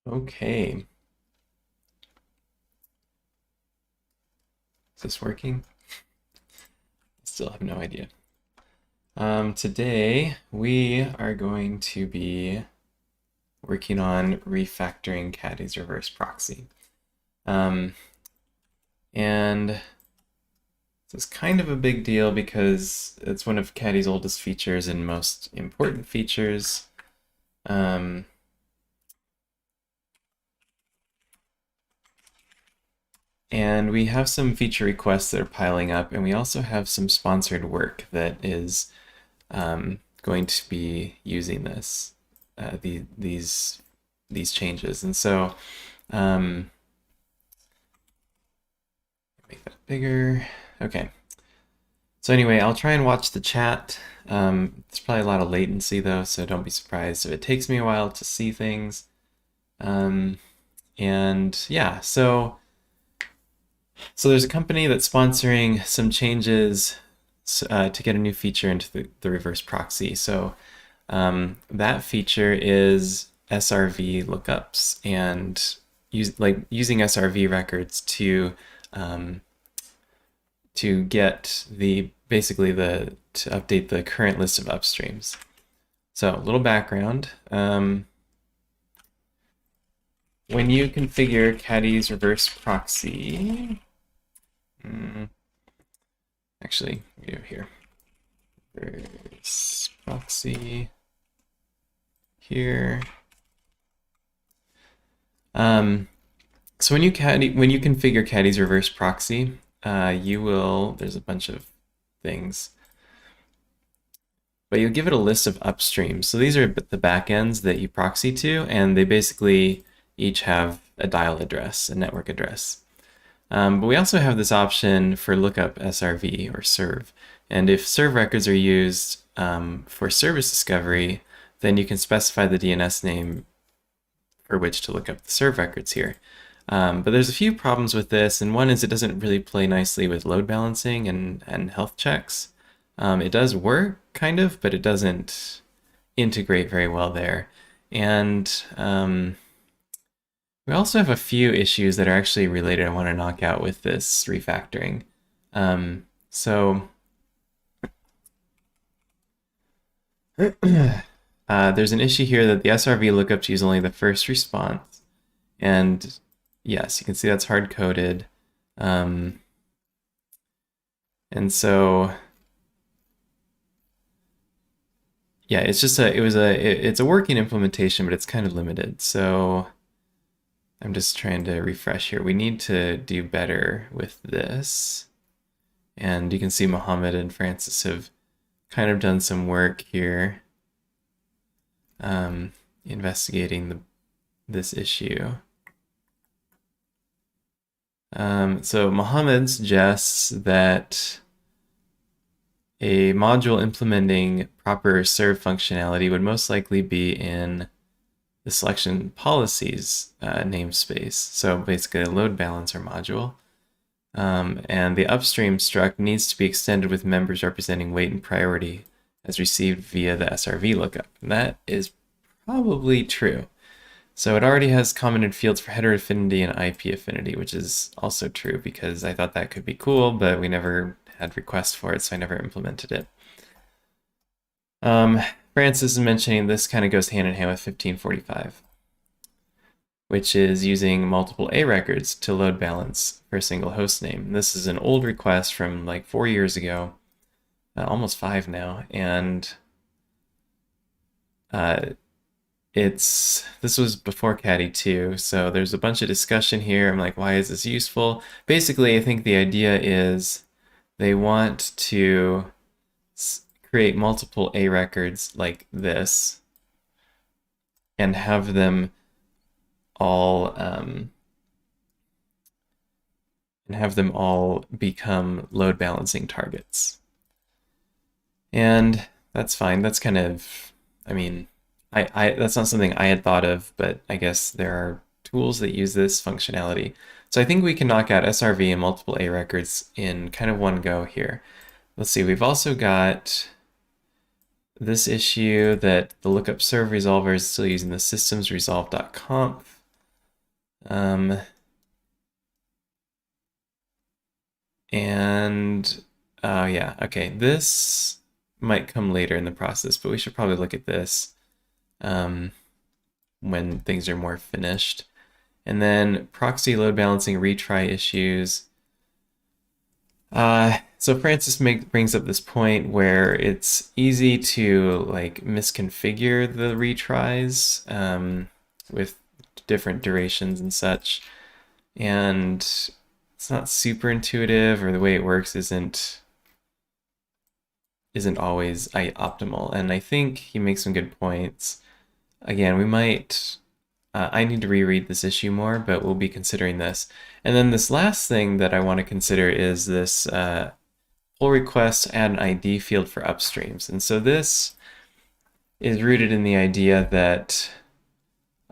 Okay. Is this working? Still have no idea. Today we are going to be working on refactoring Caddy's reverse proxy. And this is kind of a big deal because it's one of Caddy's oldest features and most important features. And we have some feature requests that are piling up, and we also have some sponsored work that is going to be using this, these changes. And so, make that bigger. Okay. So anyway, I'll try and watch the chat. There's probably a lot of latency though, so don't be surprised if it takes me a while to see things. And yeah, so there's a company that's sponsoring some changes to get a new feature into the reverse proxy. So that feature is SRV lookups and using SRV records to get basically to update the current list of upstreams. So a little background. When you configure Caddy's reverse proxy, actually, we go here. Reverse proxy here. So when you configure Caddy's reverse proxy, there's a bunch of things, but you'll give it a list of upstreams. So these are the backends that you proxy to, and they basically each have a dial address, a network address. But we also have this option for lookup SRV or serve. And if serve records are used for service discovery, then you can specify the DNS name for which to look up the serve records here. But there's a few problems with this, and one is it doesn't really play nicely with load balancing and health checks. It does work, kind of, but it doesn't integrate very well there. And we also have a few issues that are actually related I want to knock out with this refactoring. There's an issue here that the SRV lookups use only the first response. And yes, you can see that's hard-coded. And so, yeah, it's a working implementation, but it's kind of limited. So I'm just trying to refresh here. We need to do better with this. And you can see Mohammed and Francis have kind of done some work here investigating this issue. So Mohammed suggests that a module implementing proper serve functionality would most likely be in the selection policies namespace. So basically a load balancer module. And the upstream struct needs to be extended with members representing weight and priority as received via the SRV lookup. And that is probably true. So it already has commented fields for header affinity and IP affinity, which is also true because I thought that could be cool, but we never had requests for it, so I never implemented it. Francis is mentioning this kind of goes hand in hand with 1545, which is using multiple A records to load balance for a single host name. This is an old request from like 4 years ago, almost 5 now, and this was before Caddy 2, so there's a bunch of discussion here. I'm like, why is this useful? Basically, I think the idea is they want to create multiple A records like this and have them all become load balancing targets. And that's fine. That's kind of, I mean, that's not something I had thought of, but I guess there are tools that use this functionality. So I think we can knock out SRV and multiple A records in kind of one go here. Let's see, we've also got this issue that the lookup serve resolver is still using the systemsresolve.conf. Um, and yeah, okay, this might come later in the process, but we should probably look at this when things are more finished. And then proxy load balancing retry issues. So Francis brings up this point where it's easy to like misconfigure the retries with different durations and such, and it's not super intuitive, or the way it works isn't always optimal. And I think he makes some good points. Again, we might I need to reread this issue more, but we'll be considering this. And then this last thing that I want to consider is this pull request add an ID field for upstreams. And so this is rooted in the idea that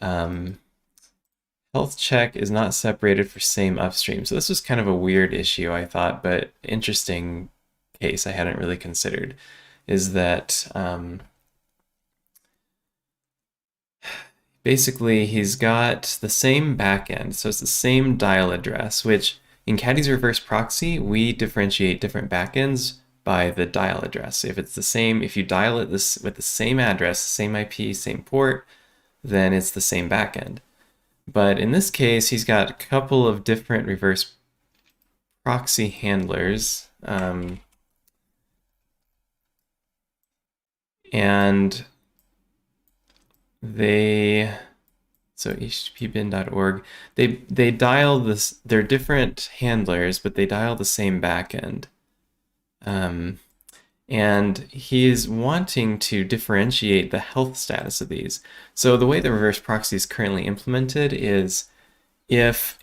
health check is not separated for same upstream. So this was kind of a weird issue, I thought, but interesting case I hadn't really considered, is that basically he's got the same backend, so it's the same dial address, which in Caddy's reverse proxy, we differentiate different backends by the dial address. If it's the same, if you dial it with the same address, same IP, same port, then it's the same backend. But in this case, he's got a couple of different reverse proxy handlers, and so httpbin.org, they dial this, they're different handlers, but they dial the same backend. And he is wanting to differentiate the health status of these. So the way the reverse proxy is currently implemented is if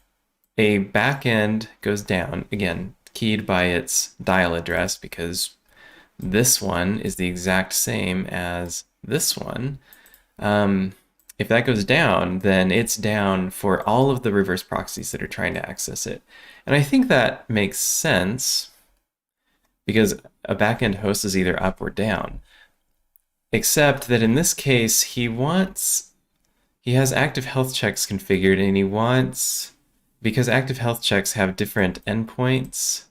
a backend goes down, again, keyed by its dial address, because this one is the exact same as this one, if that goes down, then it's down for all of the reverse proxies that are trying to access it. And I think that makes sense because a backend host is either up or down. Except that in this case, he has active health checks configured, and he wants, because active health checks have different endpoints,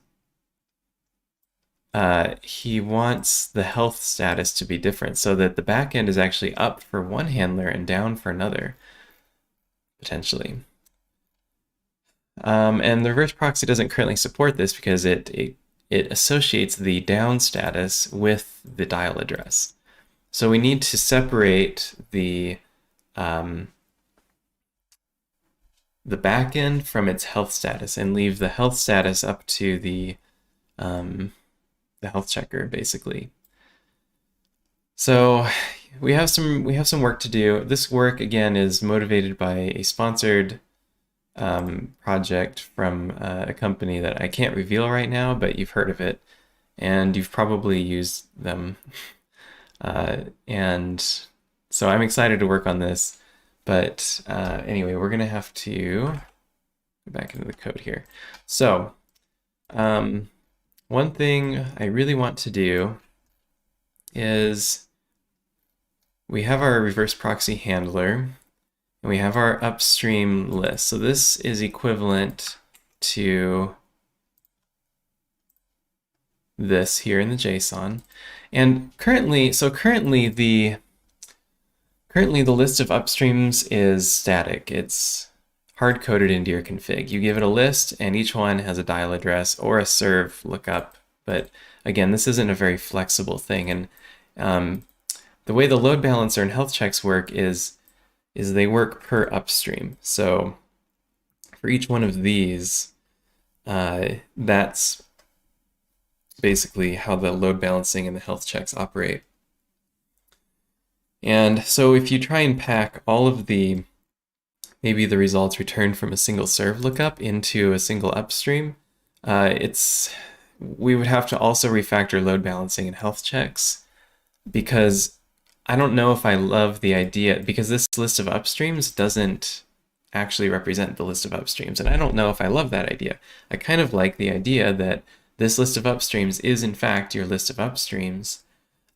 he wants the health status to be different so that the backend is actually up for one handler and down for another, potentially. And the reverse proxy doesn't currently support this because it associates the down status with the dial address. So we need to separate the backend from its health status and leave the health status up to the health checker, basically. So we have some work to do. This work again is motivated by a sponsored project from a company that I can't reveal right now, but you've heard of it and you've probably used them. And so I'm excited to work on this. But anyway, we're gonna have to go back into the code here. So one thing I really want to do is we have our reverse proxy handler and we have our upstream list. So this is equivalent to this here in the JSON. And currently the list of upstreams is static. It's hard-coded into your config. You give it a list, and each one has a dial address or a serve lookup. But again, this isn't a very flexible thing. And the way the load balancer and health checks work is they work per upstream. So for each one of these, that's basically how the load balancing and the health checks operate. And so if you try and pack all of maybe the results returned from a single serve lookup into a single upstream, we would have to also refactor load balancing and health checks, because I don't know if I love the idea, because this list of upstreams doesn't actually represent the list of upstreams, and I don't know if I love that idea. I kind of like the idea that this list of upstreams is in fact your list of upstreams,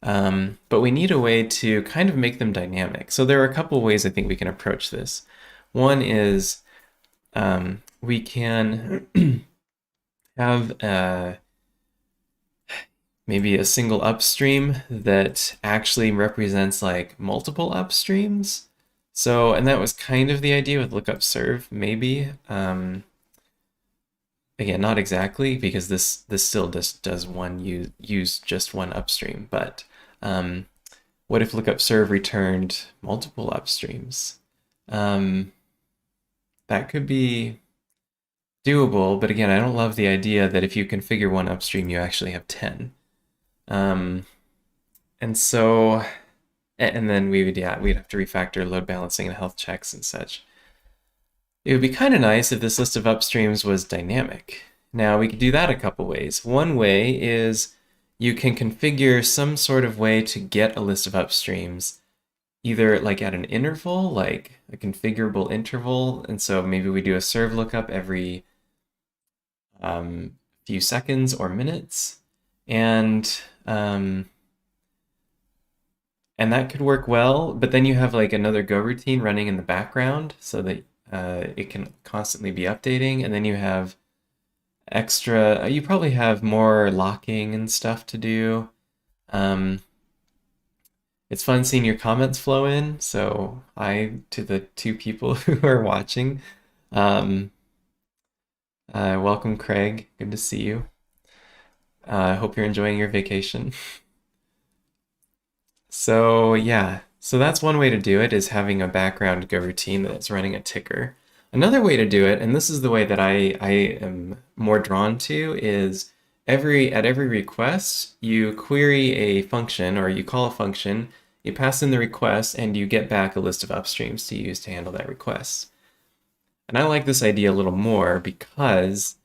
but we need a way to kind of make them dynamic. So there are a couple ways I think we can approach this. One is we can have maybe a single upstream that actually represents like multiple upstreams. So, and that was kind of the idea with lookup serve, maybe. Again, not exactly, because this still just does use just one upstream. But what if lookup serve returned multiple upstreams? That could be doable, but again, I don't love the idea that if you configure one upstream, you actually have 10. And so, and then we'd have to refactor load balancing and health checks and such. It would be kind of nice if this list of upstreams was dynamic. Now, we could do that a couple ways. One way is you can configure some sort of way to get a list of upstreams, either like at an interval, like a configurable interval. And so maybe we do a serve lookup every few seconds or minutes. And that could work well, but then you have like another Go routine running in the background so that it can constantly be updating, and then you have extra, you probably have more locking and stuff to do. It's fun seeing your comments flow in, so hi to the 2 people who are watching. Welcome, Craig. Good to see you. I hope you're enjoying your vacation. So yeah, so that's one way to do it, is having a background Go routine that's running a ticker. Another way to do it, and this is the way that I am more drawn to, is at every request, you query a function, or you call a function, you pass in the request, and you get back a list of upstreams to use to handle that request. And I like this idea a little more because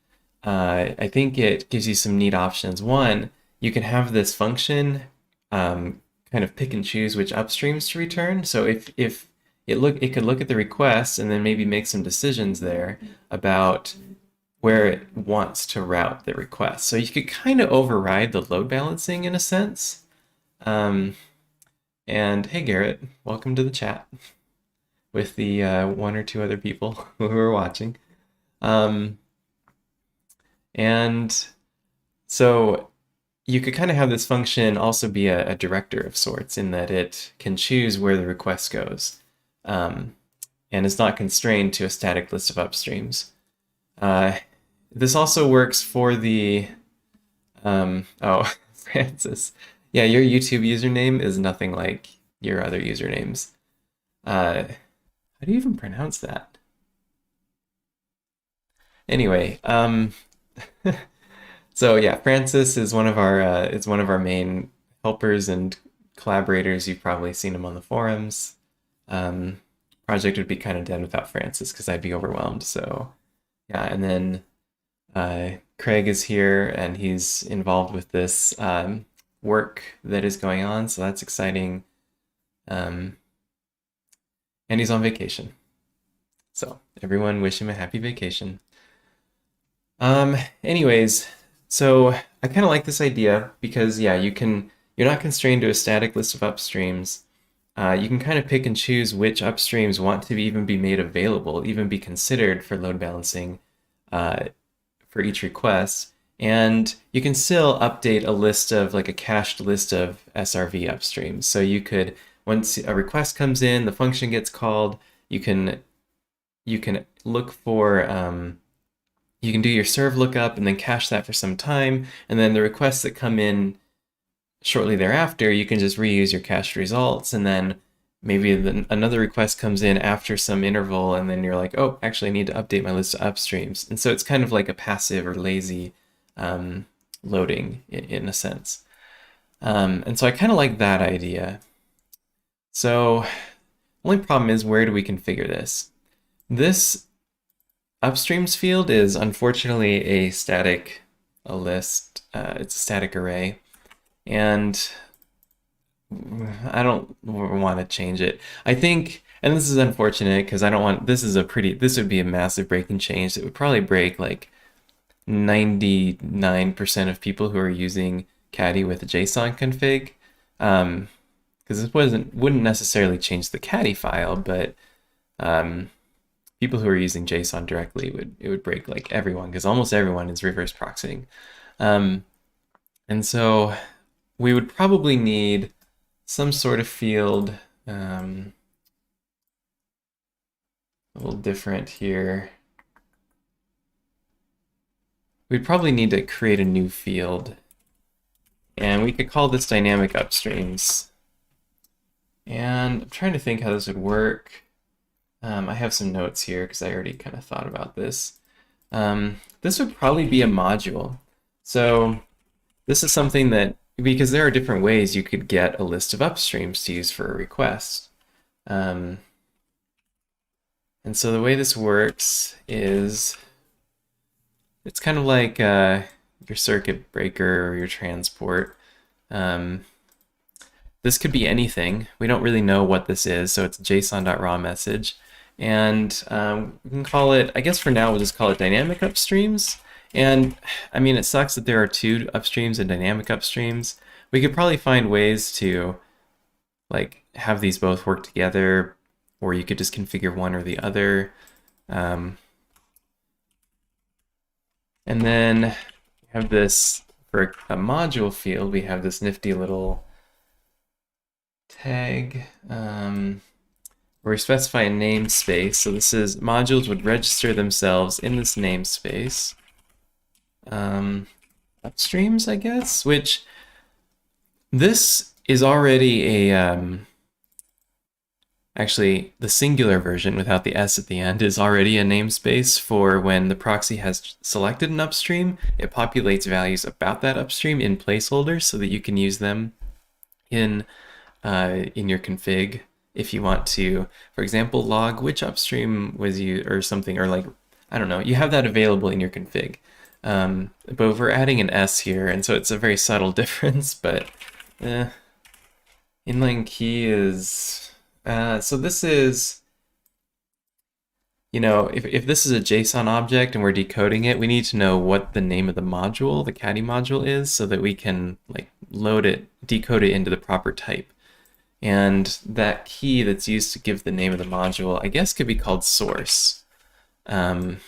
I think it gives you some neat options. One, you can have this function kind of pick and choose which upstreams to return. So if it could look at the request and then maybe make some decisions there about where it wants to route the request. So you could kind of override the load balancing in a sense. And hey, Garrett, welcome to the chat with the 1 or 2 other people who are watching. And so you could kind of have this function also be a director of sorts, in that it can choose where the request goes. And it's not constrained to a static list of upstreams. This also works for the, oh, Francis. Yeah, your YouTube username is nothing like your other usernames. How do you even pronounce that? Anyway, so yeah, Francis is one of our main helpers and collaborators. You've probably seen him on the forums. Project would be kind of dead without Francis because I'd be overwhelmed. So yeah, and then Craig is here and he's involved with this work that is going on, so that's exciting. And he's on vacation. So everyone wish him a happy vacation. Anyways, so I kind of like this idea because yeah, you're not constrained to a static list of upstreams. You can kind of pick and choose which upstreams want to even be made available, even be considered for load balancing for each request. And you can still update a list of, like a cached list of SRV upstreams. So you could, once a request comes in, the function gets called, you can look for, you can do your serve lookup and then cache that for some time. And then the requests that come in shortly thereafter, you can just reuse your cached results. And then maybe another request comes in after some interval, and then you're like, oh, actually I need to update my list of upstreams. And so it's kind of like a passive or lazy loading in a sense. And so I kind of like that idea. So only problem is, where do we configure this? This upstreams field is unfortunately a list. It's a static array. And I don't want to change it. I think, and this is unfortunate because I don't want, this would be a massive breaking change. It would probably break like 99% of people who are using Caddy with a JSON config. Because this wouldn't necessarily change the Caddy file, but people who are using JSON directly would break like everyone, because almost everyone is reverse proxying. And so we would probably need some sort of field, a little different here. We'd probably need to create a new field, and we could call this dynamic upstreams. And I'm trying to think how this would work. I have some notes here because I already kind of thought about this. This would probably be a module. So this is something that, because there are different ways you could get a list of upstreams to use for a request. And so the way this works is, it's kind of like your circuit breaker or your transport. This could be anything. We don't really know what this is, so it's a json.raw message. And we can call it, I guess for now, we'll just call it dynamic upstreams. And I mean, it sucks that there are two upstreams and dynamic upstreams. We could probably find ways to like have these both work together, or you could just configure one or the other. And then we have this, for a module field, we have this nifty little tag where we specify a namespace. So this is, modules would register themselves in this namespace. Upstreams, I guess, which this is already a, actually the singular version without the S at the end is already a namespace for when the proxy has selected an upstream. It populates values about that upstream in placeholders so that you can use them in your config if you want to, for example, log which upstream was used or something, or like, I don't know, you have that available in your config. But we're adding an S here, and so it's a very subtle difference, but inline key is, so this is, you know, if this is a JSON object and we're decoding it, we need to know what the name of the module, the Caddy module is, so that we can like load it, decode it into the proper type. And that key that's used to give the name of the module, I guess, could be called source. And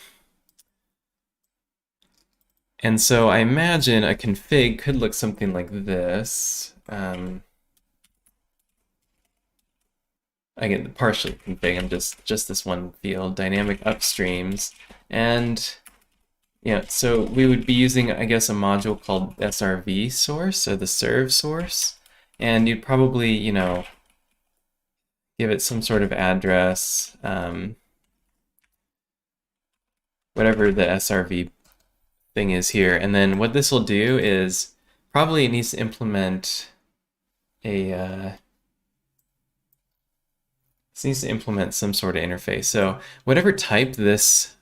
so I imagine a config could look something like this. Again, partially config, I'm just this one field, dynamic upstreams. And yeah, so we would be using, I guess, a module called SRV source, or the serve source. And you'd probably, you know, give it some sort of address, whatever the SRV thing is here. And then what this will do is probably it needs to implement a, this needs to implement some sort of interface. So whatever type this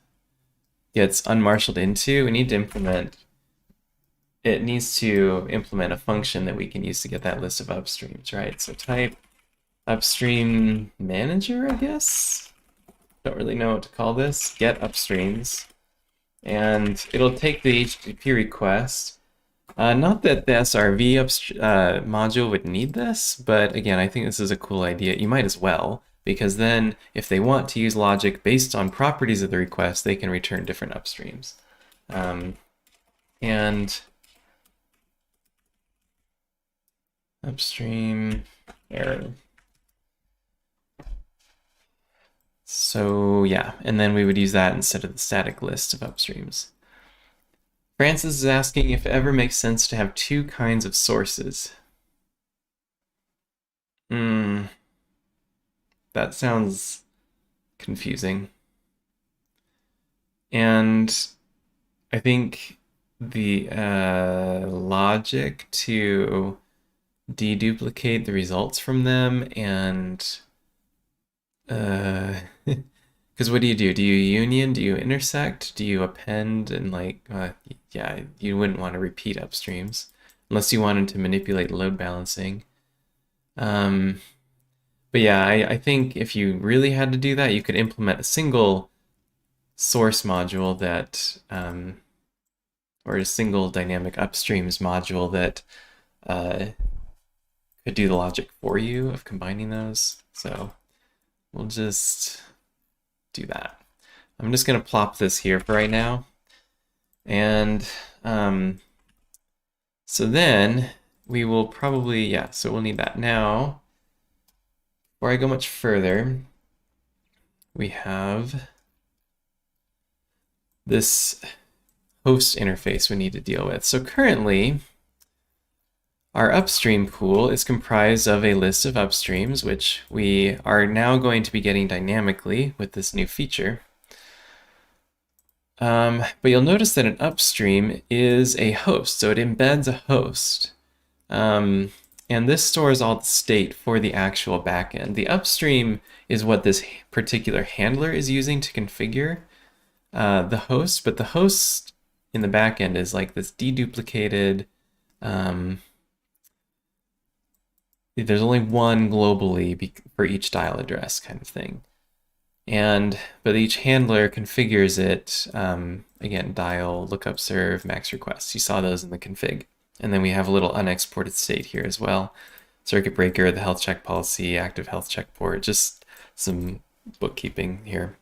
gets unmarshaled into, we need to implement, it needs to implement a function that we can use to get that list of upstreams, right? So type upstream manager, I guess? Don't really know what to call this. Get upstreams. And it'll take the HTTP request. Not that the SRV module would need this, but again, I think this is a cool idea. You might as well, because then if they want to use logic based on properties of the request, they can return different upstreams. And upstream error. So yeah, and then we would use that instead of the static list of upstreams. Francis is asking if it ever makes sense to have two kinds of sources. That sounds confusing. And I think the logic to deduplicate the results from them and because what do? Do you union? Do you intersect? Do you append? And like, yeah, you wouldn't want to repeat upstreams unless you wanted to manipulate load balancing. But yeah, I think if you really had to do that, you could implement a single source module that, or a single dynamic upstreams module that could do the logic for you of combining those. So we'll just do that. I'm just going to plop this here for right now. And so then we will probably, yeah, so we'll need that. Now, before I go much further, we have this host interface we need to deal with. So currently, our upstream pool is comprised of a list of upstreams, which we are now going to be getting dynamically with this new feature. But you'll notice that an upstream is a host, so it embeds a host. And this stores all the state for the actual backend. The upstream is what this particular handler is using to configure the host, but the host in the backend is like this deduplicated. There's only one globally for each dial address kind of thing. But each handler configures it, again, dial, lookup, serve, max requests. You saw those in the config. And then we have a little unexported state here as well. Circuit breaker, the health check policy, active health check port, just some bookkeeping here.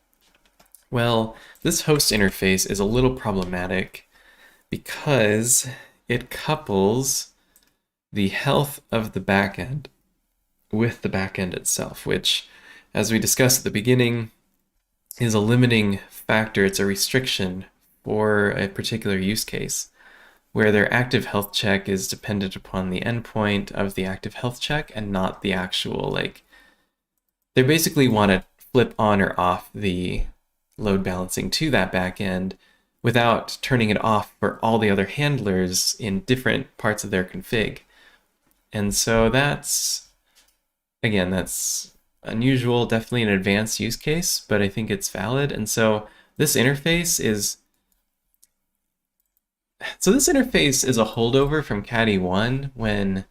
Well, this host interface is a little problematic because it couples the health of the backend with the backend itself, which, as we discussed at the beginning, is a limiting factor. It's a restriction for a particular use case where their active health check is dependent upon the endpoint of the active health check and not the actual, like, they basically want to flip on or off the load balancing to that backend without turning it off for all the other handlers in different parts of their config. And so that's, again, that's unusual, definitely an advanced use case, but I think it's valid. And so this interface is a holdover from Caddy 1 when,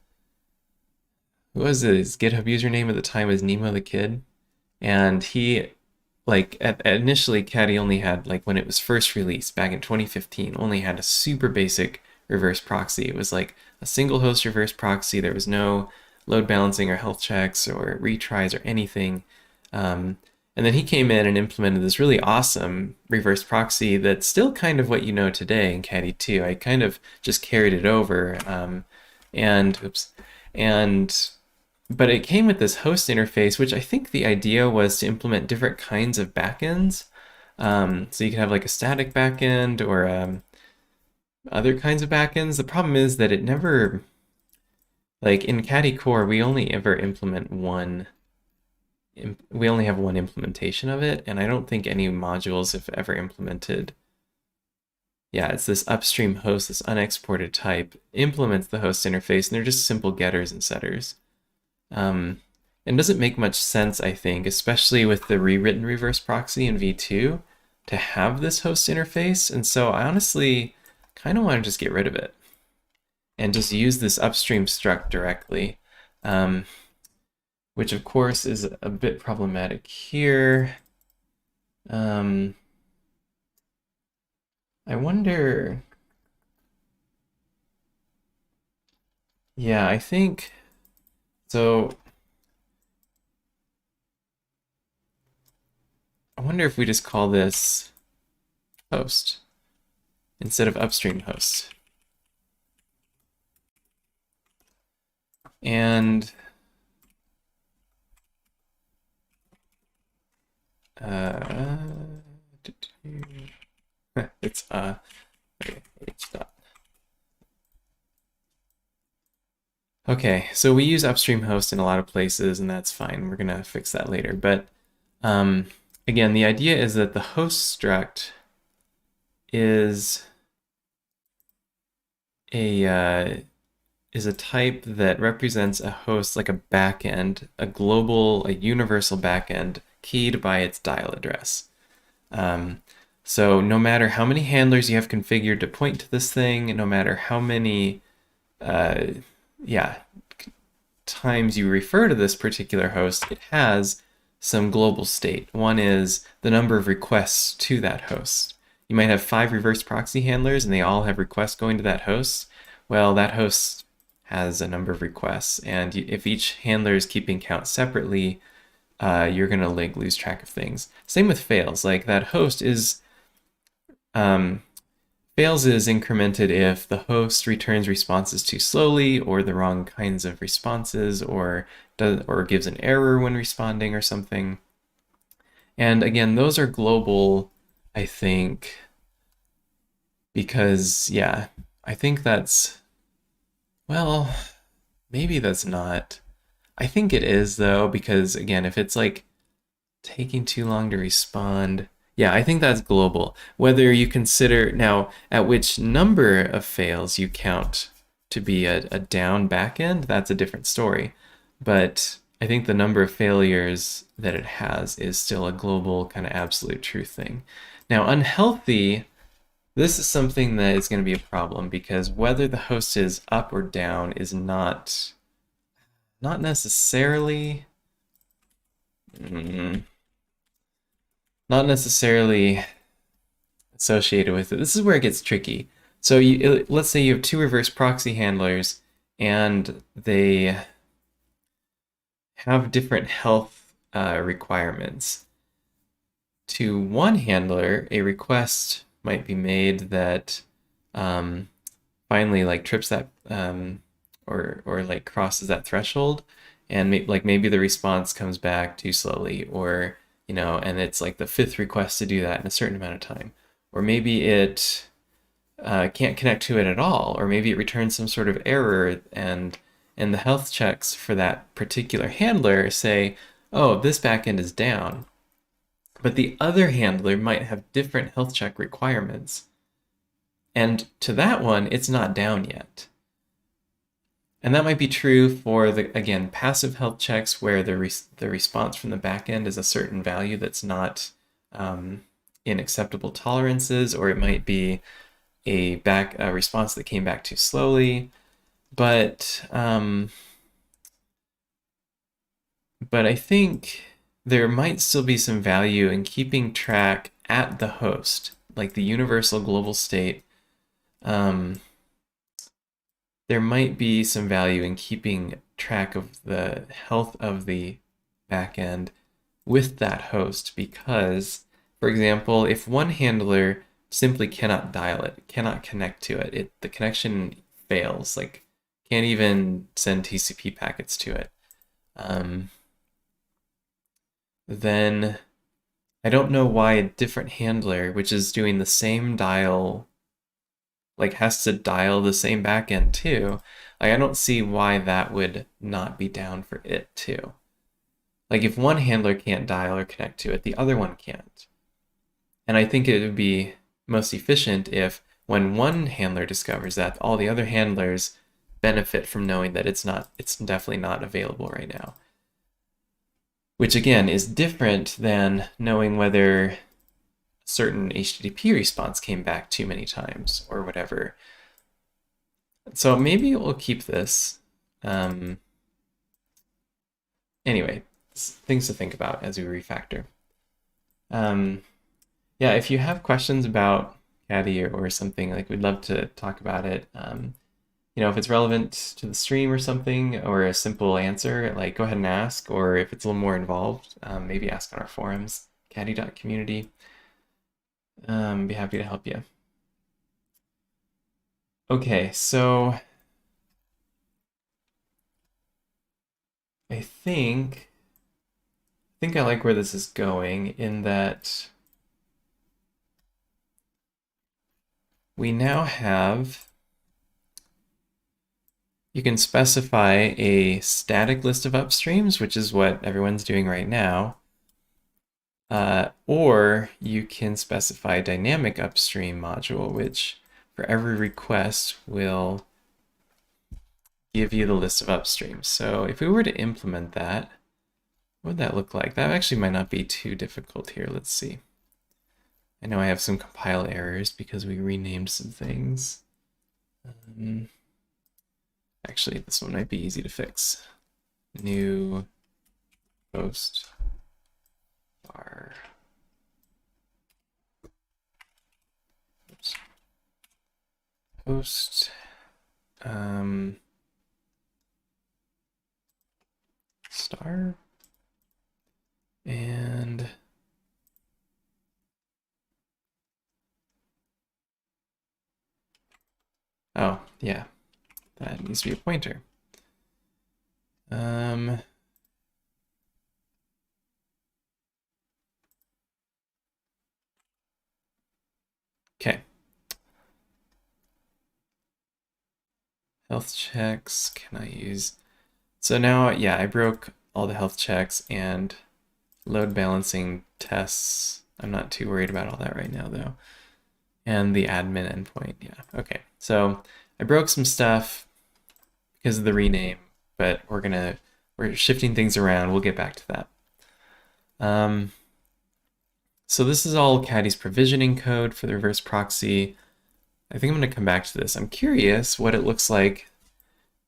who was his GitHub username at the time was Nemo the Kid. And he, like, initially Caddy only had, like, when it was first released back in 2015, only had a super basic reverse proxy. It was like a single host reverse proxy. There was no load balancing or health checks or retries or anything. And then he came in and implemented this really awesome reverse proxy that's still kind of what you know today in Caddy 2. I kind of just carried it over. But it came with this host interface, which I think the idea was to implement different kinds of backends. So you could have like a static backend or other kinds of backends. The problem is that it never, like in Caddy core, we only have one implementation of it, and I don't think any modules have ever implemented. Yeah, it's this upstream host, this unexported type, implements the host interface, and they're just simple getters and setters. And doesn't make much sense, I think, especially with the rewritten reverse proxy in v2, to have this host interface. And so I honestly kind of want to just get rid of it and just use this upstream struct directly. Which of course is a bit problematic here. I wonder, yeah, I think, so I wonder if we just call this host instead of upstream host. And it's okay, so we use upstream host in a lot of places, and that's fine. We're gonna fix that later. But again, the idea is that the host struct is a type that represents a host, like a backend, a global, a universal backend keyed by its dial address. So no matter how many handlers you have configured to point to this thing, no matter how many times you refer to this particular host, it has some global state. One is the number of requests to that host. You might have 5 reverse proxy handlers and they all have requests going to that host. Well, that host has a number of requests, and if each handler is keeping count separately, you're gonna like lose track of things. Same with fails. Like that host is fails is incremented if the host returns responses too slowly, or the wrong kinds of responses, or gives an error when responding or something. And again, those are global, I think, because yeah, I think that's, well, maybe that's not. I think it is though, because again, if it's like taking too long to respond, yeah, I think that's global. Whether you consider now at which number of fails you count to be a down backend, that's a different story. But I think the number of failures that it has is still a global kind of absolute truth thing. Now, unhealthy, this is something that is going to be a problem because whether the host is up or down is not necessarily not necessarily associated with it. This is where it gets tricky. So let's say you have two reverse proxy handlers and they have different health requirements. To one handler, a request might be made that finally like trips that or like crosses that threshold, and maybe the response comes back too slowly, or and it's like the fifth request to do that in a certain amount of time, or maybe it can't connect to it at all, or maybe it returns some sort of error, and the health checks for that particular handler say, oh, this backend is down. But the other handler might have different health check requirements. And to that one, it's not down yet. And that might be true for the, again, passive health checks where the response from the backend is a certain value that's not in acceptable tolerances, or it might be a response that came back too slowly. But I think there might still be some value in keeping track at the host, like the universal global state. There might be some value in keeping track of the health of the backend with that host, because, for example, if one handler simply cannot dial it, cannot connect to it, the connection fails, like can't even send TCP packets to it, then I don't know why a different handler, which is doing the same dial, like has to dial the same backend too. Like I don't see why that would not be down for it too. Like if one handler can't dial or connect to it, the other one can't. And I think it would be most efficient if when one handler discovers that, all the other handlers benefit from knowing that it's definitely not available right now. Which again is different than knowing whether certain HTTP response came back too many times or whatever. So maybe we'll keep this. Anyway, things to think about as we refactor. Yeah, if you have questions about Caddy or something, like we'd love to talk about it. If it's relevant to the stream or something, or a simple answer, like go ahead and ask, or if it's a little more involved, maybe ask on our forums, caddy.community. Be happy to help you. Okay, so I think I like where this is going, in that we now have, you can specify a static list of upstreams, which is what everyone's doing right now, or you can specify a dynamic upstream module, which for every request will give you the list of upstreams. So if we were to implement that, what would that look like? That actually might not be too difficult here. Let's see. I know I have some compile errors because we renamed some things. Actually, this one might be easy to fix. New host var. Oops. Host star. Oh, yeah, that needs to be a pointer. Okay. Health checks, can I use? So now, yeah, I broke all the health checks and load balancing tests. I'm not too worried about all that right now, though. And the admin endpoint, yeah, okay. So I broke some stuff because of the rename, but we're shifting things around. We'll get back to that. So this is all Caddy's provisioning code for the reverse proxy. I think I'm going to come back to this. I'm curious what it looks like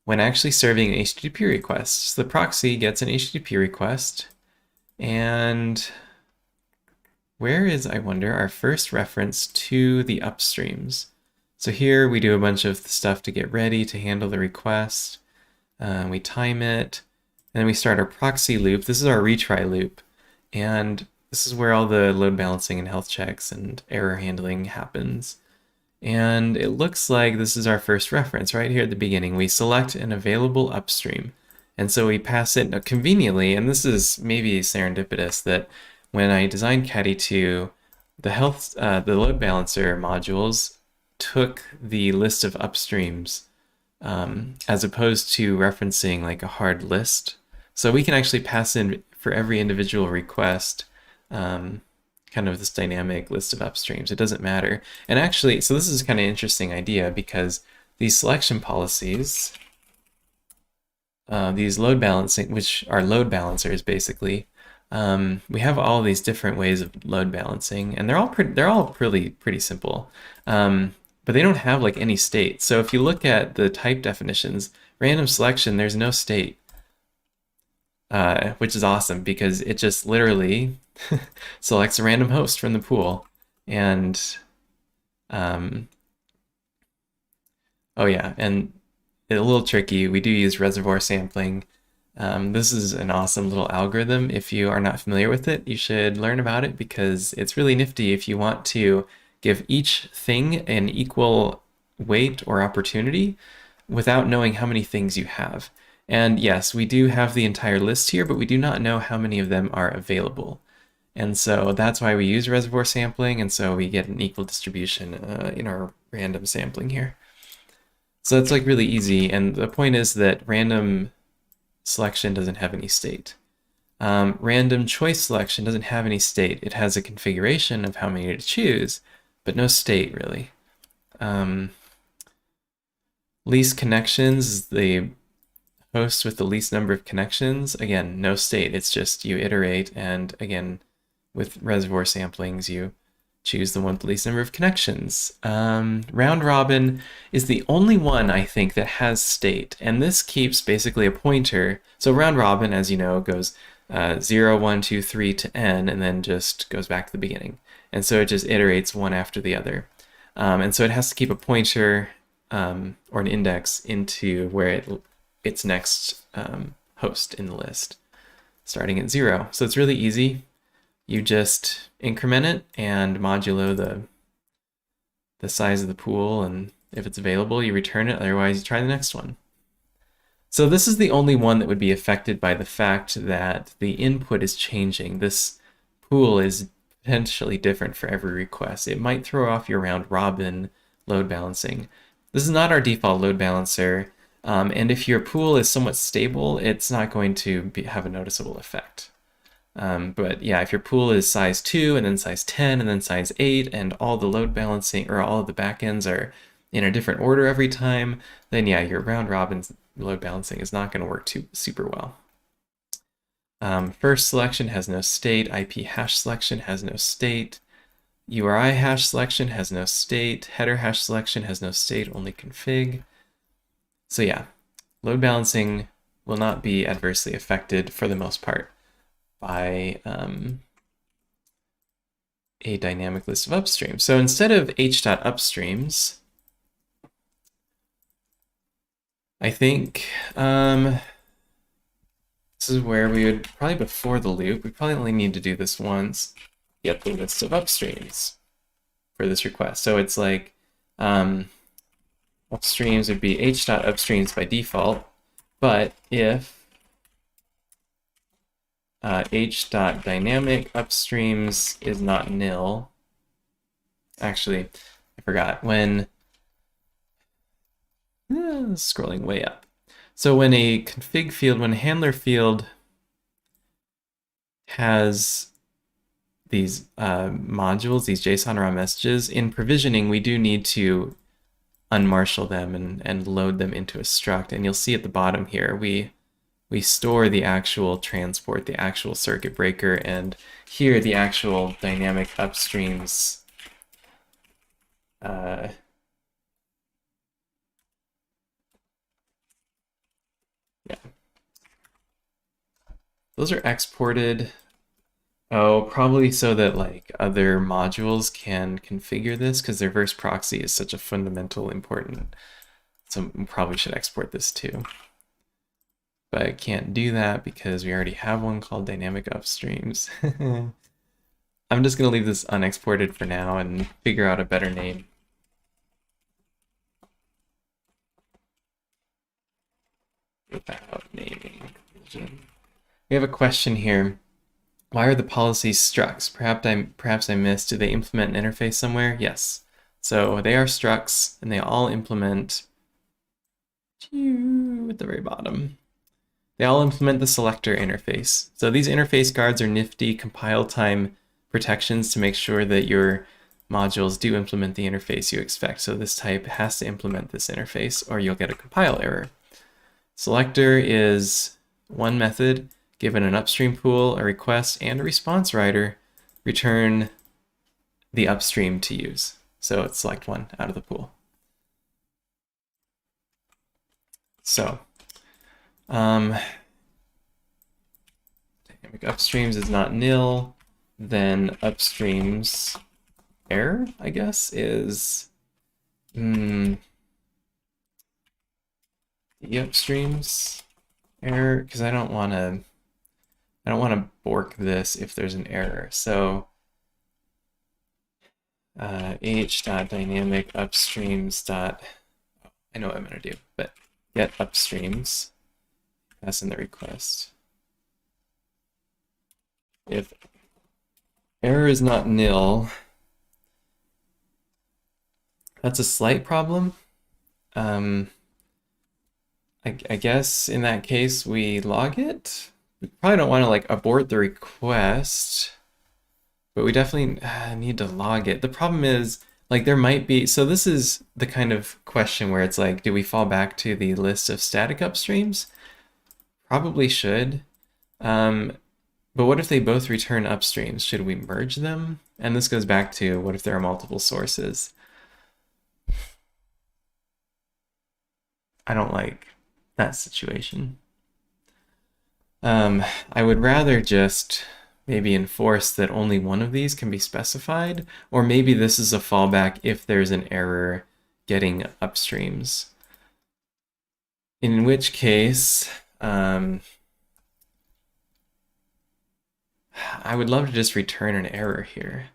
when actually serving an HTTP request. So the proxy gets an HTTP request, and where is, I wonder, our first reference to the upstreams? So here we do a bunch of stuff to get ready to handle the request. We time it, and then we start our proxy loop. This is our retry loop, and this is where all the load balancing and health checks and error handling happens. And it looks like this is our first reference right here at the beginning. We select an available upstream. And so we pass it conveniently, and this is maybe serendipitous, that when I designed Caddy 2, the load balancer modules took the list of upstreams as opposed to referencing like a hard list. So we can actually pass in for every individual request kind of this dynamic list of upstreams. It doesn't matter. And actually, so this is kind of an interesting idea because these selection policies, these load balancing, which are load balancers basically, we have all these different ways of load balancing, and they're all pretty simple. But they don't have like any state. So if you look at the type definitions, random selection, there's no state. Which is awesome because it just literally selects a random host from the pool. And oh yeah, and a little tricky, we do use reservoir sampling. This is an awesome little algorithm. If you are not familiar with it, you should learn about it because it's really nifty if you want to give each thing an equal weight or opportunity without knowing how many things you have. And yes, we do have the entire list here, but we do not know how many of them are available. And so that's why we use reservoir sampling, and so we get an equal distribution in our random sampling here. So that's like really easy, and the point is that random selection doesn't have any state. Random choice selection doesn't have any state. It has a configuration of how many to choose, but no state really. Least connections is the host with the least number of connections. Again, no state. It's just you iterate, and again, with reservoir samplings, you choose the one with the least number of connections. Round robin is the only one, I think, that has state, and this keeps basically a pointer. So round robin, as you know, goes 0, 1, 2, 3 to n, and then just goes back to the beginning. And so it just iterates one after the other. And so it has to keep a pointer or an index into where its next host in the list, starting at 0. So it's really easy. You just increment it and modulo the size of the pool, and if it's available, you return it, otherwise you try the next one. So this is the only one that would be affected by the fact that the input is changing. This pool is potentially different for every request. It might throw off your round robin load balancing. This is not our default load balancer, and if your pool is somewhat stable, it's not going to have a noticeable effect. But yeah, if your pool is size 2 and then size 10 and then size 8 and all the load balancing or all of the backends are in a different order every time, then yeah, your round robin load balancing is not going to work super well. First selection has no state. IP hash selection has no state. URI hash selection has no state. Header hash selection has no state, only config. So yeah, load balancing will not be adversely affected for the most part by a dynamic list of upstreams. So instead of h.upstreams, I think this is where we would probably, before the loop, we probably only need to do this once, get the list of upstreams for this request. So it's like upstreams would be h.upstreams by default, but if h.dynamic upstreams is not nil, actually, I forgot, when, scrolling way up. So when a config field, when a handler field has these modules, these JSON raw messages, in provisioning, we do need to unmarshal them and load them into a struct. And you'll see at the bottom here, we store the actual transport, the actual circuit breaker, and here the actual dynamic upstreams yeah. Those are exported. Oh, probably so that like other modules can configure this, because their verse proxy is such a fundamental important. So we probably should export this too. But I can't do that because we already have one called dynamic upstreams. I'm just going to leave this unexported for now and figure out a better name. Without naming. We have a question here. Why are the policies structs? Perhaps I missed. Do they implement an interface somewhere? Yes. So they are structs, and they all implement at the very bottom. They all implement the selector interface. So these interface guards are nifty compile time protections to make sure that your modules do implement the interface you expect. So this type has to implement this interface, or you'll get a compile error. Selector is one method. Given an upstream pool, a request, and a response writer, return the upstream to use. So it's select one out of the pool. So dynamic upstreams is not nil, then upstreams error, I guess, is the upstreams error, because I don't want to bork this if there's an error. So h.dynamic upstreams I know what I'm going to do, but get upstreams, pass in the request. If error is not nil, that's a slight problem. I guess in that case we log it. We probably don't want to like abort the request, but we definitely need to log it. The problem is, like, there might be, so this is the kind of question where it's like, do we fall back to the list of static upstreams? Probably should. But what if they both return upstreams? Should we merge them? And this goes back to, what if there are multiple sources? I don't like that situation. I would rather just maybe enforce that only one of these can be specified, or maybe this is a fallback if there's an error getting upstreams. In which case, I would love to just return an error here.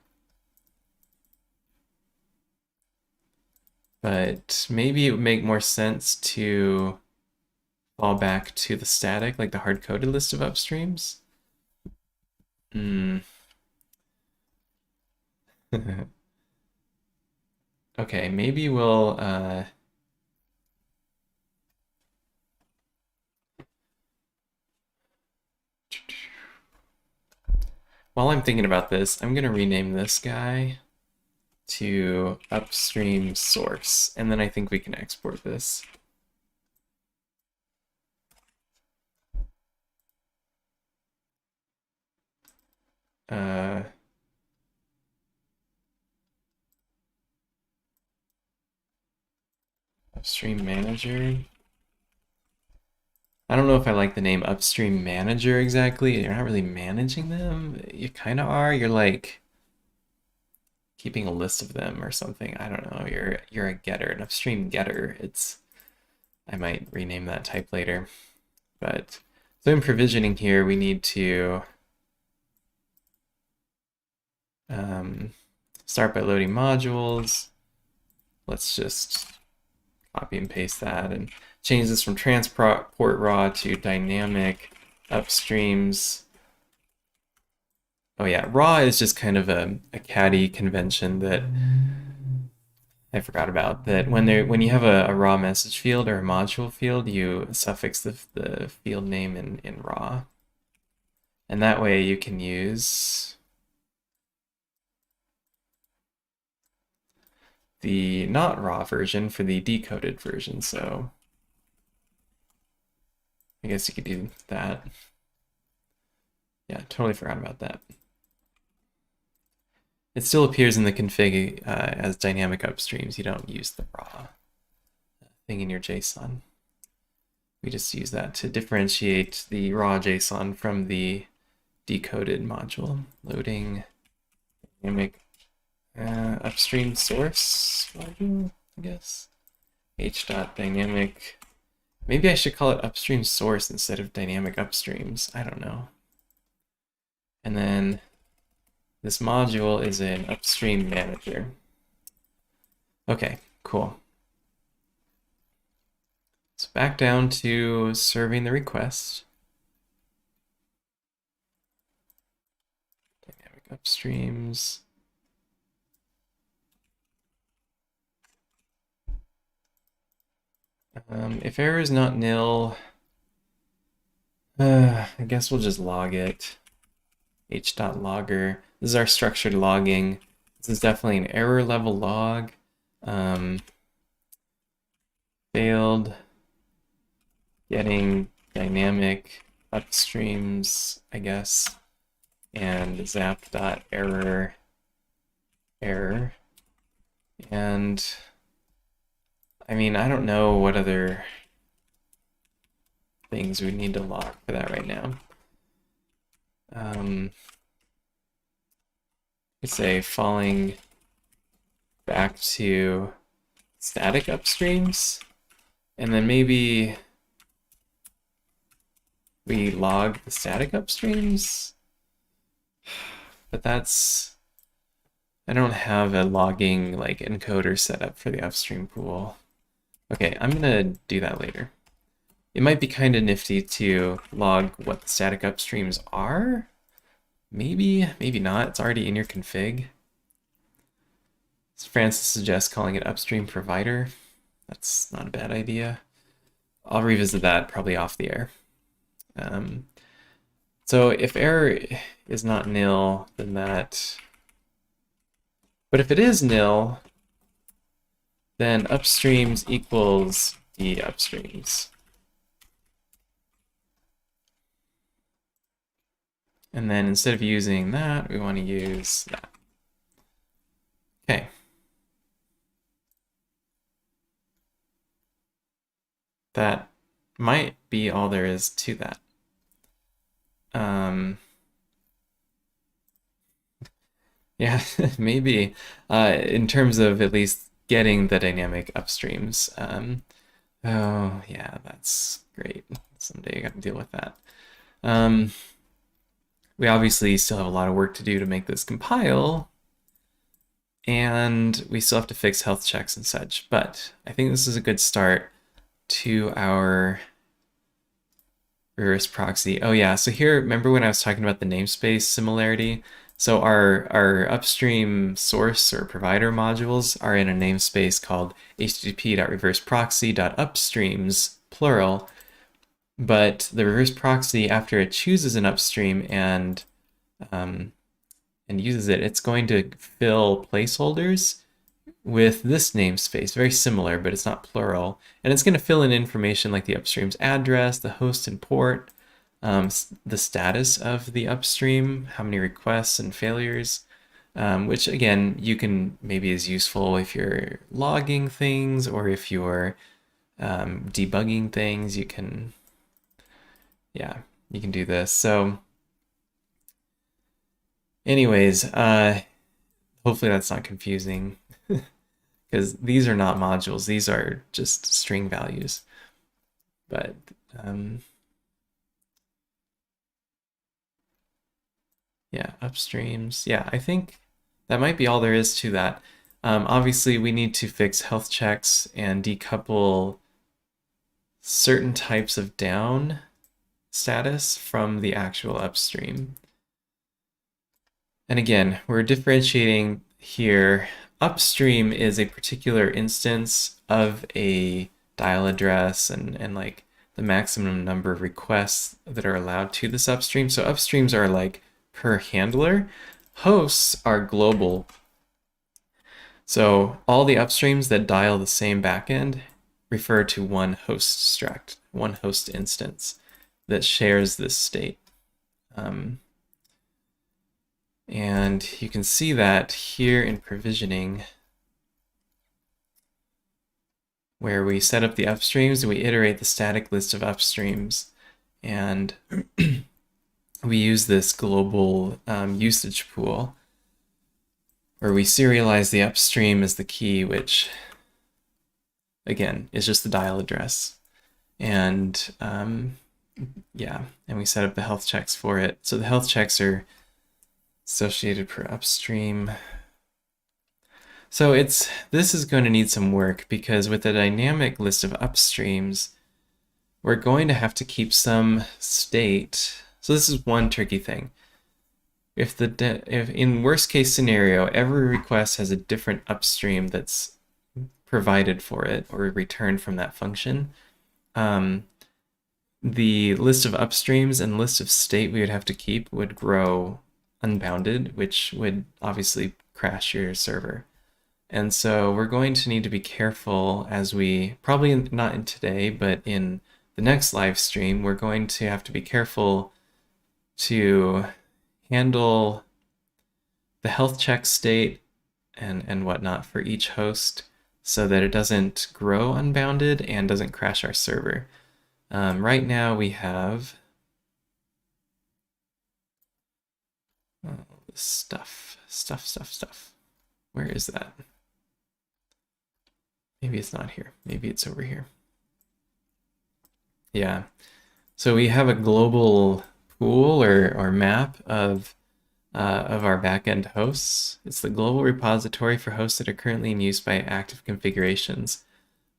But maybe it would make more sense to fall back to the static, like the hard-coded list of upstreams. Okay, maybe we'll while I'm thinking about this, I'm gonna rename this guy to upstream source, and then I think we can export this. Upstream manager. I don't know if I like the name upstream manager exactly. You're not really managing them. You kind of are. You're like keeping a list of them or something. I don't know. You're a getter, an upstream getter. I might rename that type later. But so in provisioning here, we need to start by loading modules. Let's just copy and paste that and change this from transport raw to dynamic upstreams. Oh yeah, raw is just kind of a Caddy convention that I forgot about. That when you have a raw message field or a module field, you suffix the field name in raw. And that way you can use the not raw version for the decoded version. So I guess you could do that. Yeah, totally forgot about that. It still appears in the config as dynamic upstreams. You don't use the raw thing in your JSON. We just use that to differentiate the raw JSON from the decoded module. Loading dynamic upstream source module, I guess. h.dynamic. Maybe I should call it upstream source instead of dynamic upstreams. I don't know. And then this module is an upstream manager. Okay, cool. So back down to serving the request. Dynamic upstreams. If error is not nil, I guess we'll just log it. h.logger. This is our structured logging. This is definitely an error level log. Failed getting dynamic upstreams, I guess, and zap.error error. And I mean, I don't know what other things we need to log for that right now. Let's say falling back to static upstreams, and then maybe we log the static upstreams, but that's, I don't have a logging like encoder set up for the upstream pool. Okay, I'm gonna do that later. It might be kind of nifty to log what the static upstreams are. Maybe, maybe not. It's already in your config. Francis suggests calling it upstream provider. That's not a bad idea. I'll revisit that probably off the air. So if error is not nil, then that... But if it is nil, then upstreams equals the upstreams. And then instead of using that, we want to use that. Okay. That might be all there is to that. Yeah, maybe in terms of at least getting the dynamic upstreams. Oh, yeah, that's great. Someday I got to deal with that. We obviously still have a lot of work to do to make this compile, and we still have to fix health checks and such, but I think this is a good start to our reverse proxy. Oh yeah, so here, remember when I was talking about the namespace similarity? So our upstream source or provider modules are in a namespace called http.reverseproxy.upstreams, plural. But the reverse proxy, after it chooses an upstream and uses it, it's going to fill placeholders with this namespace, very similar, but it's not plural. And it's going to fill in information like the upstream's address, the host and port, the status of the upstream, how many requests and failures, which again, you can maybe is useful if you're logging things or if you're debugging things, you can, yeah, you can do this. So anyways, hopefully that's not confusing because these are not modules. These are just string values. But yeah, upstreams. Yeah, I think that might be all there is to that. Obviously, we need to fix health checks and decouple certain types of down status from the actual upstream. And again, we're differentiating here. Upstream is a particular instance of a dial address and like the maximum number of requests that are allowed to this upstream. So upstreams are like per handler. Hosts are global. So all the upstreams that dial the same backend refer to one host struct, one host instance that shares this state. And you can see that here in provisioning, where we set up the upstreams and we iterate the static list of upstreams. And we use this global usage pool where we serialize the upstream as the key, which again is just the dial address. And yeah, and we set up the health checks for it. So the health checks are associated per upstream. So this is going to need some work, because with a dynamic list of upstreams, we're going to have to keep some state. So this is one tricky thing. If in worst case scenario, every request has a different upstream that's provided for it or returned from that function, the list of upstreams and list of state we would have to keep would grow unbounded, which would obviously crash your server. And so we're going to need to be careful as we, probably not in today, but in the next live stream, we're going to have to be careful to handle the health check state and whatnot for each host so that it doesn't grow unbounded and doesn't crash our server. Right now we have stuff. Where is that? Maybe it's not here. Maybe it's over here. Yeah. So we have a global pool or map of our backend hosts. It's the global repository for hosts that are currently in use by active configurations.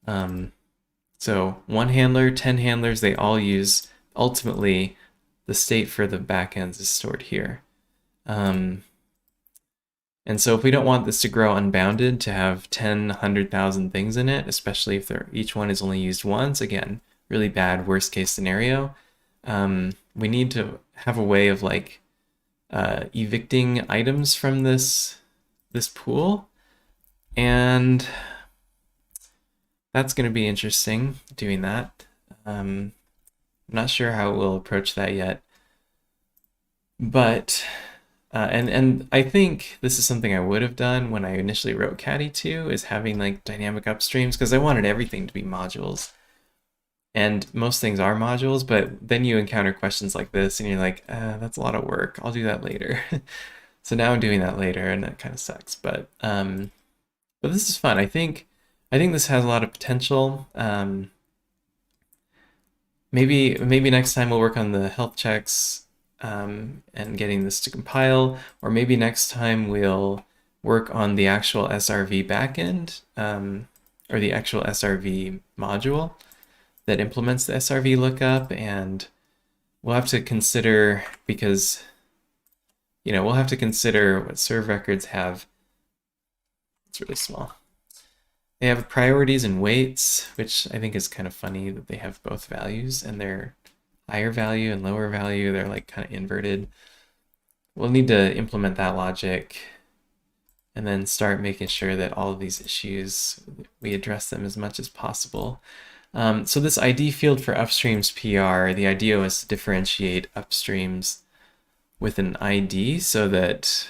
So 1 handler, 10 handlers, they all use, ultimately, the state for the backends is stored here. And so if we don't want this to grow unbounded, to have 10, 100,000 things in it, especially if each one is only used once, again, really bad worst case scenario, we need to have a way of like evicting items from this pool. And that's going to be interesting, doing that. I'm not sure how we'll approach that yet. But and I think this is something I would have done when I initially wrote Caddy 2, is having like dynamic upstreams, because I wanted everything to be modules. And most things are modules, but then you encounter questions like this and you're like, that's a lot of work. I'll do that later. So now I'm doing that later, and that kind of sucks. But this is fun. I think this has a lot of potential. Maybe next time we'll work on the health checks and getting this to compile, or maybe next time we'll work on the actual SRV backend, or the actual SRV module that implements the SRV lookup. And we'll have to consider, because we'll have to consider what serve records have. It's really small. They have priorities and weights, which I think is kind of funny that they have both values, and they're higher value and lower value. They're like kind of inverted. We'll need to implement that logic and then start making sure that all of these issues, we address them as much as possible. So this ID field for upstreams PR, the idea was to differentiate upstreams with an ID so that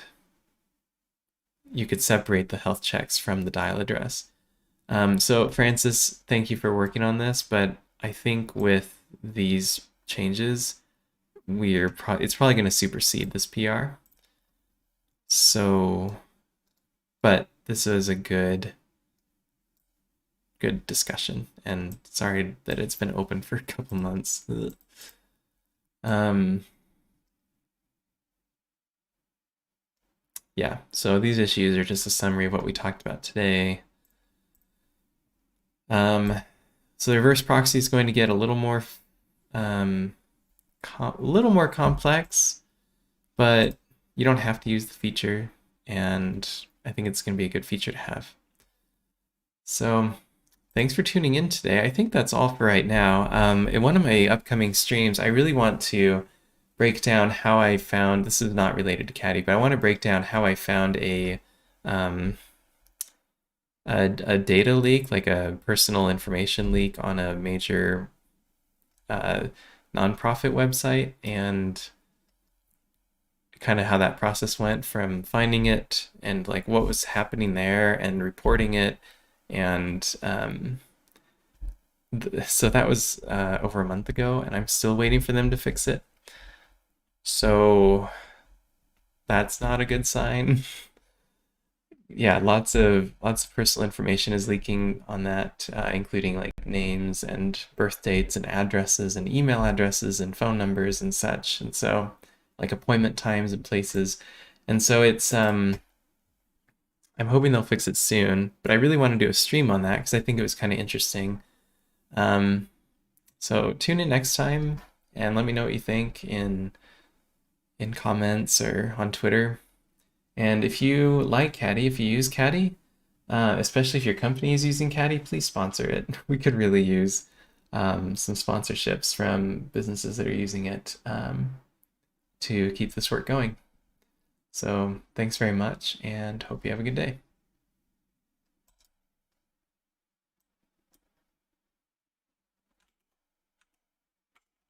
you could separate the health checks from the dial address. So Francis, thank you for working on this, but I think with these changes, it's probably going to supersede this PR. So, but this is a good discussion, and sorry that it's been open for a couple months. yeah, so these issues are just a summary of what we talked about today. So the reverse proxy is going to get a little more complex, but you don't have to use the feature, and I think it's going to be a good feature to have. So thanks for tuning in today. I think that's all for right now. In one of my upcoming streams, I really want to break down how I found, this is not related to Caddy, but I want to break down how I found um, a data leak, like a personal information leak on a major nonprofit website, and kind of how that process went from finding it and like what was happening there and reporting it. And so that was over a month ago, and I'm still waiting for them to fix it. So that's not a good sign. Yeah, lots of personal information is leaking on that, including like names and birth dates and addresses and email addresses and phone numbers and such. And so like appointment times and places. And so it's I'm hoping they'll fix it soon, but I really want to do a stream on that because I think it was kind of interesting. So tune in next time and let me know what you think in comments or on Twitter. And if you like Caddy, if you use Caddy, especially if your company is using Caddy, please sponsor it. We could really use some sponsorships from businesses that are using it to keep this work going. So thanks very much, and hope you have a good day.